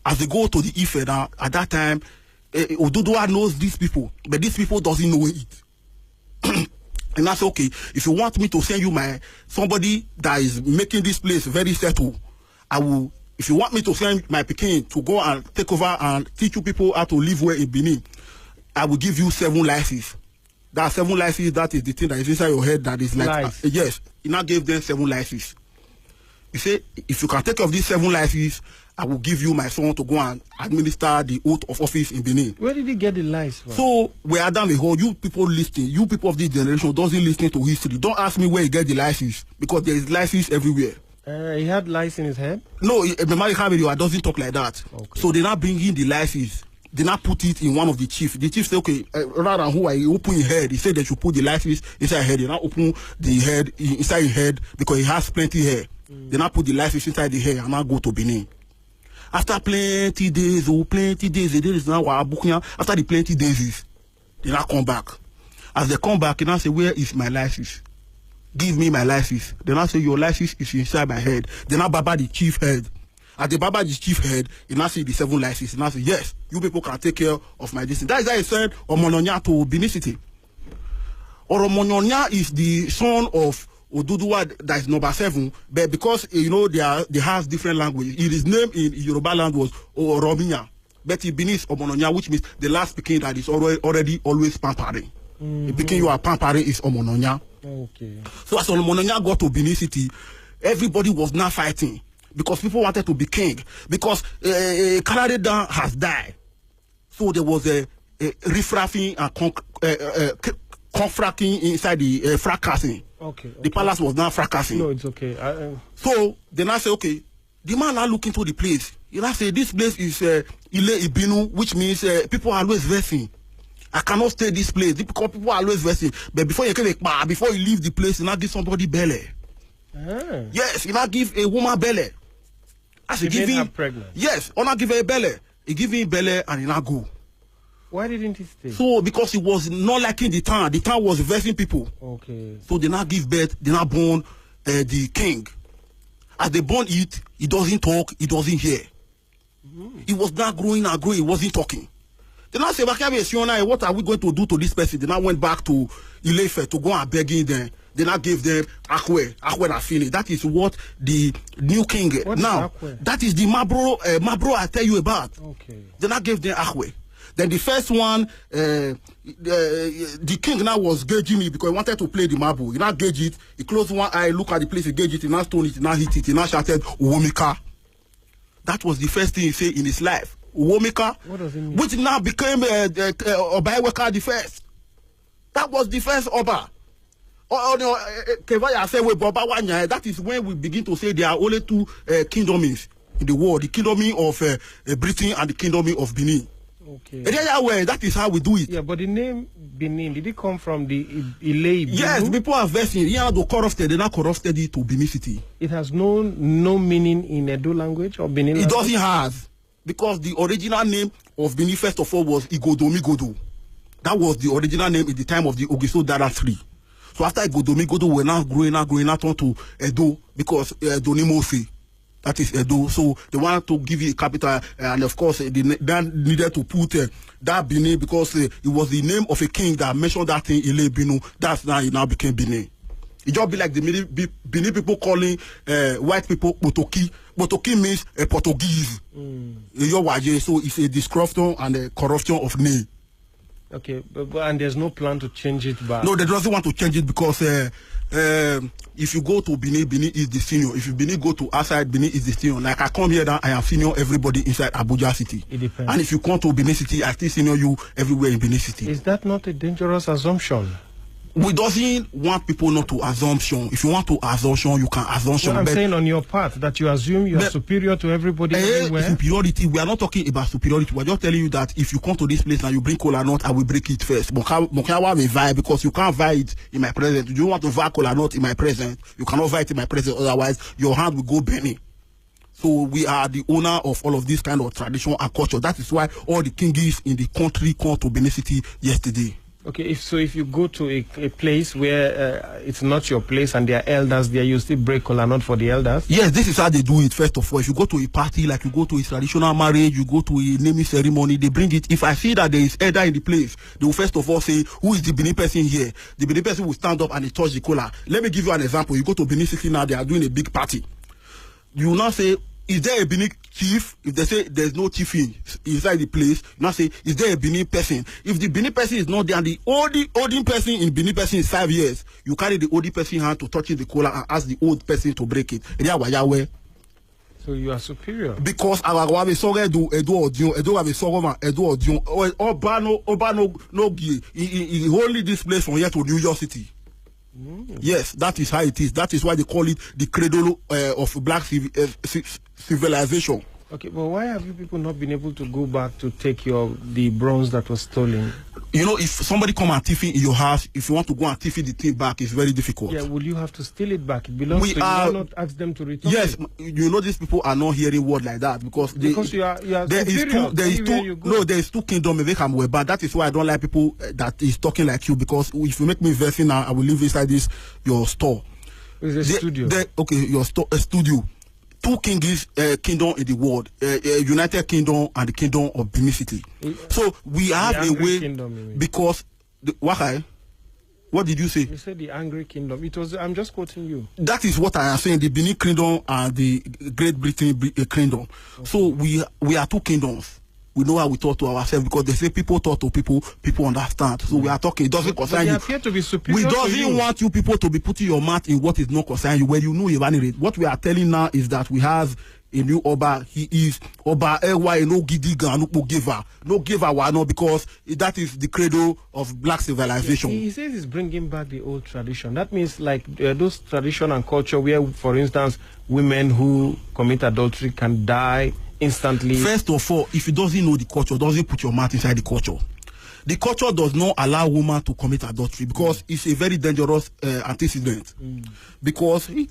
as they go to the Ife now, at that time, Oduduwa knows these people, but these people doesn't know it. And I say, okay, if you want me to send you somebody that is making this place very settled, I will. If you want me to send my Peking to go and take over and teach you people how to live well in Benin, I will give you 7 licenses. That 7 licenses, that is the thing that is inside your head that is like, yes, he now gave them 7 licenses. He said, if you can take off these 7 licenses, I will give you my son to go and administer the oath of office in Benin. Where did he get the license from? So, we are down the whole, you people listening, you people of this generation doesn't listen to history. Don't ask me where he get the license, because there is license everywhere. He had lice in his head? No, the doesn't talk like that. Okay. So they now bring in the license. They now put it in one of the chiefs. The chief say, okay, rather than who I open his head, he said they should put the license inside his head. They now open the head inside his head because he has plenty hair. They now put the license inside the hair and now go to Benin. After plenty days, there is now after the plenty days, they now come back. As they come back, they now say, where is my license? Give me my license. Then I say, your license is inside my head. Then I baba the chief head. At the baba the chief head, he now see the 7 licenses. And I say, yes, you people can take care of my distance. That is why he said, Omononya to Benin City. Or Omononya is the son of Oduduwa, that is number 7. But because, they have different languages. His name in Yoruba land was Oromiya. But in Benin is Omononya, which means the last Peking that is already always pampering. The Peking you are pampering is Omononya. Okay. So as Omononya got to Benin City, everybody was now fighting because people wanted to be king. Because Kalaredan has died. So there was a riffraffing and confracking inside the fracassing. Okay. The palace was now fracassing. No, it's okay. So they now say, okay, the man now look into the place. He now say, this place is Ile Ibinu, which means people are always versing. I cannot stay this place because people are always versing. But before you leave the place, you now give somebody belly. Ah. Yes, you now give a woman belly. As he made her pregnant. Yes, or not give her a belly. He give him belly and he now go. Why didn't he stay? So because he was not liking the town. The town was versing people. Okay. So they now give birth. They now born the king. As they born it, he doesn't talk. He doesn't hear. He was now growing and growing. He wasn't talking. They now say, what are we going to do to this person? They now went back to Ilefe to go and begging them. They now gave them Akwe Rafini. That is what the new king. What now, that is the Mabro I tell you about. Okay. They now gave them Akwe. Then the first one, the king now was gauging me because he wanted to play the marble. He now gauge it. He closed one eye, look at the place, he gauge it, he now stone it, he now hit it, he now shouted, Uwomika. That was the first thing he said in his life. Uwomika, what does it mean? Which now became Obaiweka the first. That was the first Oba. That is when we begin to say there are only 2 kingdoms in the world: the kingdom of Britain and the kingdom of Benin. Okay. That is how we do it. Yeah, but the name Benin, did it come from the Ile? Yes, people are versing. They now corrupted it to Benin City. It has no meaning in Edo language or Benin language? It doesn't have. Because the original name of Benin, first of all, was Igodomigodo. That was the original name in the time of the Ogiso Dara III. So after Igodomigodo, we're now growing on to Edo, because Donimose, that is Edo. So they wanted to give it a capital, and of course, they needed to put that Benin, because it was the name of a king that mentioned that thing, Ile Binu. That's now it now became Benin. It just be like the Benin people calling white people Botoki. Botoki means Portuguese. So it's a discorruption and a corruption of name. Okay, and there's no plan to change it back? No, they doesn't want to change it because if you go to Benin, Benin is the senior. If you Benin go to outside, Benin is the senior. Like I come here, I am senior everybody inside Abuja City. It depends. And if you come to Benin City, I still senior you everywhere in Benin City. Is that not a dangerous assumption? We doesn't want people not to assumption. If you want to assumption, you can assumption. Well, I'm saying on your part that you assume you are superior to everybody everywhere. Superiority. We are not talking about superiority. We are just telling you that if you come to this place and you bring cola nut, I will break it first. But can we vie because you can't vie it in my presence. You want to vie cola nut in my presence. You cannot vie it in my presence. Otherwise, your hand will go burning. So we are the owner of all of this kind of tradition and culture. That is why all the kings in the country come to Benin City yesterday. Okay, if you go to a place where it's not your place and there are elders there, you still break kola nut for the elders? Yes, this is how they do it. First of all, if you go to a party, like you go to a traditional marriage, you go to a naming ceremony, they bring it. If I see that there is elder in the place, they will first of all say, who is the Benin person here? The Benin person will stand up and they touch the kola. Let me give you an example. You go to Benin City now, they are doing a big party. You will now say, is there a Benin chief? If they say there's no chief inside the place, you now say, is there a Benin person? If the Benin person is not there and the olding person in Benin person is 5 years, you carry the oldie person hand to touch the kola and ask the old person to break it. So you are superior. Because our wabe sore do edo wabe sore man edo odion oba no gie. He only this place from here to New York City. Yes, that is how it is. That is why they call it the cradle of black civilization. Okay, but why have you people not been able to go back to take the bronze that was stolen? You know, if somebody come and thief in your house, if you want to go and thief the thing back, it's very difficult. Yeah, will you have to steal it back? It belongs to you. Why not ask them to return yes, it? you know, these people are not hearing word like that because you are there is two kingdoms. That is why I don't like people that is talking like you, because if you make me versing now, I will live inside this your store. It's a studio. Okay, your store, a studio. Two kingdoms in the world, United Kingdom and the Kingdom of Benin City. So we have a way because what did you say? You said the angry kingdom. I'm just quoting you. That is what I am saying. The Benin Kingdom and the Great Britain Kingdom. Okay. So we are two kingdoms. We know how we talk to ourselves, because they say people talk to people understand. So we are talking. It doesn't concern you. Appear to be superior. We doesn't want you people to be putting your mouth in what is not concern you. When you know evaluate. What we are telling now is that we have a new Oba. He is Oba Ewa no gidiga no giver. No giver why not? Because that is the cradle of black civilization. He says he's bringing back the old tradition. That means like those tradition and culture where, for instance, women who commit adultery can die instantly. First of all, if you doesn't know the culture, doesn't put your mouth inside the culture. The culture does not allow woman to commit adultery because it's a very dangerous antecedent. Because I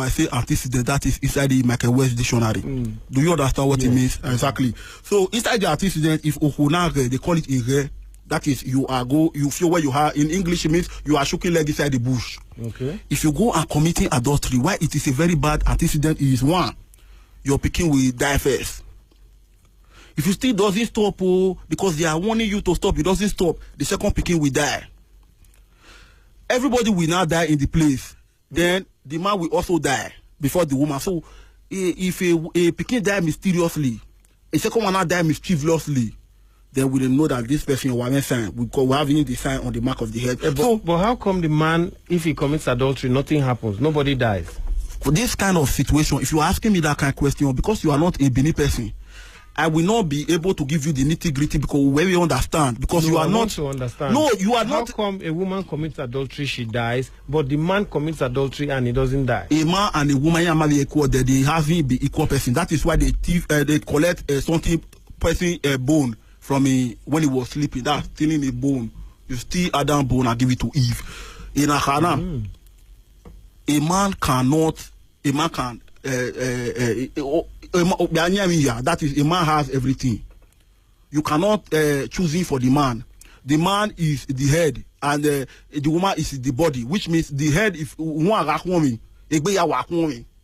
say antecedent, that is inside the Michael West dictionary. Do you understand what it means? Exactly. So inside the antecedent, if they call it a that is you feel where you are. In English it means you are shaking leg inside the bush. Okay. If you go and committing adultery, why it is a very bad antecedent is one, your pikin will die first. If you still doesn't stop, because they are warning you to stop, it doesn't stop, the second pikin will die. Everybody will now die in the place. Then the man will also die before the woman. So if a pikin die mysteriously, a second one now die mischievously, then we don't know that this person will sign. We have the sign on the mark of the head. But how come the man, if he commits adultery, nothing happens, nobody dies? For this kind of situation, if you are asking me that kind of question, because you are not a Benin person, I will not be able to give you the nitty-gritty, because when we understand, because you are not to understand. No, you are not. How come a woman commits adultery, she dies, but the man commits adultery and he doesn't die? A man and a woman are equal. They having be equal person. That is why they collect something person bone from when he was sleeping. That's stealing a bone. You steal Adam bone and give it to Eve. In a Haram, a man cannot. A man can. That is, a man has everything. You cannot choose him for the man. The man is the head and the woman is the body, which means the head, if one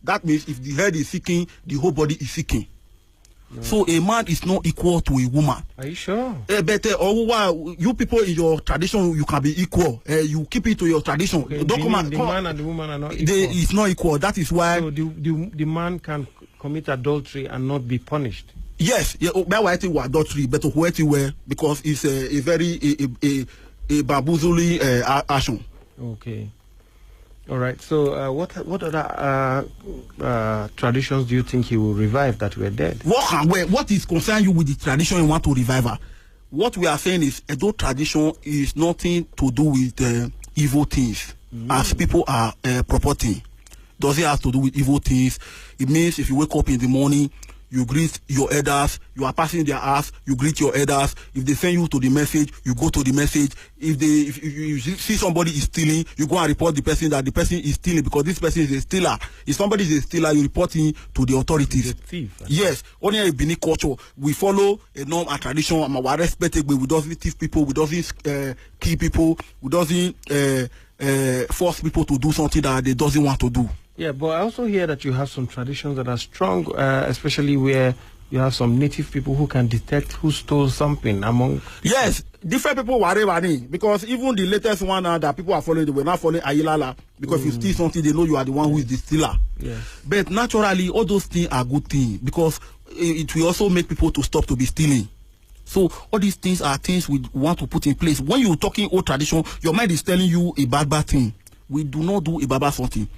that means if the head is seeking, the whole body is seeking. No. So a man is not equal to a woman. Are you sure? But you people in your tradition, you can be equal. You keep it to your tradition. Okay, the man and the woman are not equal. It's not equal. That is why. So the man can commit adultery and not be punished. Yes, that's why I think adultery, but because it's a very bamboozling action. Okay. All right. So, what other traditions do you think he will revive that were dead? What is concern you with the tradition you want to revive? What we are saying is, Edo tradition is nothing to do with evil things, as people are purporting. Does it have to do with evil things? It means if you wake up in the morning, you greet your elders. You are passing their house, you greet your elders. If they send you to the message, you go to the message. If you see somebody is stealing, you go and report the person that the person is stealing, because this person is a stealer. If somebody is a stealer, you report him to the authorities. The thief. Yes, only a Benin culture, we follow a norm and tradition. We respect it, but we doesn't thief people, we doesn't kill people, we doesn't force people to do something that they doesn't want to do. Yeah, but I also hear that you have some traditions that are strong, especially where you have some native people who can detect who stole something among... Yes, different people were because even the latest one that people are following, they were not following Ayilala, because if you steal something, they know you are the one who is the stealer. Yes. But naturally, all those things are good things, because it will also make people to stop to be stealing. So all these things are things we want to put in place. When you're talking old tradition, your mind is telling you a bad thing. We do not do a bad something.